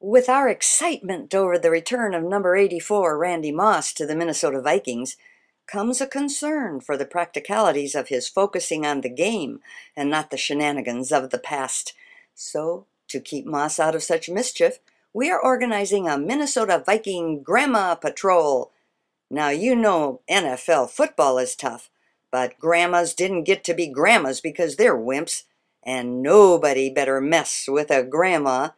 With our excitement over the return of number 84, Randy Moss, to the Minnesota Vikings, comes a concern for the practicalities of his focusing on the game and not the shenanigans of the past. So, to keep Moss out of such mischief, we are organizing a Minnesota Viking Grandma Patrol. Now, you know NFL football is tough, but grandmas didn't get to be grandmas because they're wimps, and nobody better mess with a grandma.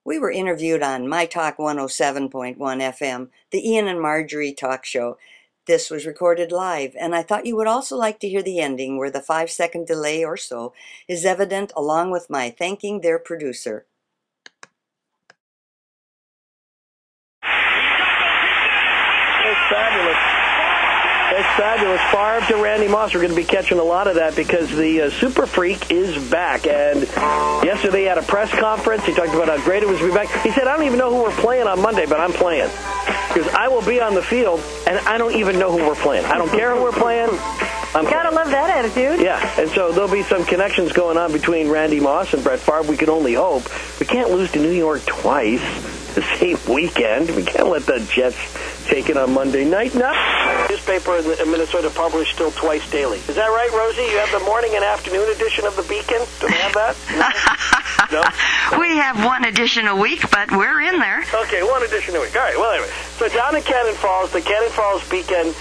We were interviewed on My Talk 107.1 FM, the Ian and Marjorie talk show. This was recorded live, and I thought you would also like to hear the ending, where the 5-second delay or so is evident, along with my thanking their producer. It's fabulous. It's fabulous. Favre to Randy Moss. We're going to be catching a lot of that because the Super Freak is back. And yesterday at a press conference, he talked about how great it was to be back. He said, I don't even know who we're playing on Monday, but I'm playing. Because I will be on the field, and I don't even know who we're playing. I don't care who we're playing. Gotta love that attitude. Yeah, and so there'll be some connections going on between Randy Moss and Brett Favre. We can only hope. We can't lose to New York twice the same weekend. We can't let the Jets take it on Monday night. No. Newspaper in Minnesota published still twice daily. Is that right, Rosie? You have the morning and afternoon edition of the Beacon? Do they have that? No? We have one edition a week, but we're in there. Okay, one edition a week. All right, well, anyway. So down in Cannon Falls, the Cannon Falls Beacon,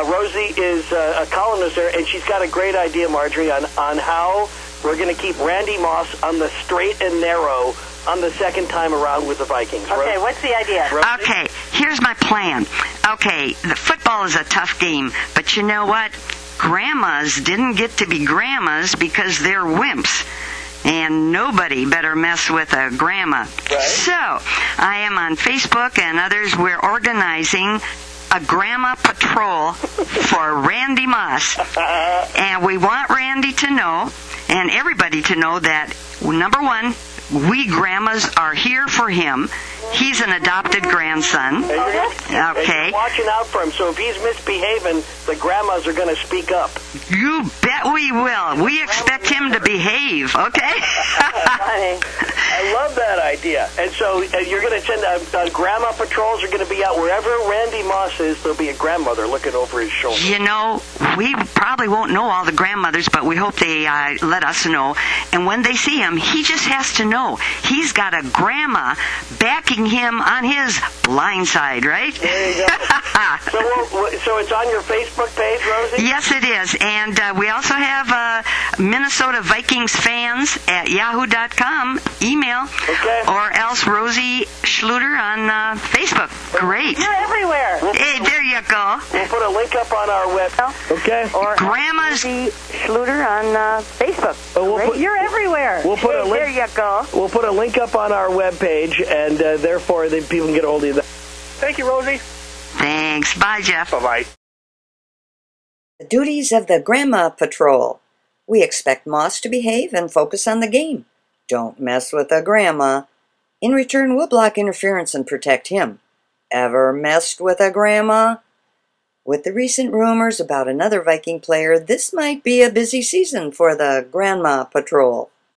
Rosie is a columnist there, and she's got a great idea, Marjorie, on how we're going to keep Randy Moss on the straight and narrow on the second time around with the Vikings. Okay, what's the idea? Rosie? Okay, here's my plan. Okay, the football is a tough game, but you know what? Grandmas didn't get to be grandmas because they're wimps. And nobody better mess with a grandma. Right. So, I am on Facebook and others. We're organizing a grandma patrol for Randy Moss. And we want Randy to know, and everybody to know, that, number one, we grandmas are here for him. He's an adopted grandson. And Okay. you're watching out for him, so if he's misbehaving, the grandmas are going to speak up. You bet we will. We expect him to behave, okay? I love that idea. And so you're going to send grandma patrols are going to be out wherever Randy Moss is. There'll be a grandmother looking over his shoulder. You know, we probably won't know all the grandmothers, but we hope they let us know. And when they see him, he just has to know he's got a grandma backing him on his blind side, right? There you go. So it's on your Facebook page, Rosie? Yes, it is. And we also have Minnesota Vikings fans at yahoo.com email, Okay. or else Rosie Schluter on Facebook. Great. You're everywhere. Hey, there you go. We'll put a link up on our web. Okay. Or Grandma's. Rosie Schluter on Facebook. You're everywhere. We'll put a link. There you go. We'll put a link up on our webpage, and therefore people can get a hold of you. Thank you, Rosie. Thanks. Bye, Jeff. Bye-bye. The duties of the Grandma Patrol. We expect Moss to behave and focus on the game. Don't mess with a grandma. In return, we'll block interference and protect him. Ever messed with a grandma? With the recent rumors about another Viking player, this might be a busy season for the Grandma Patrol.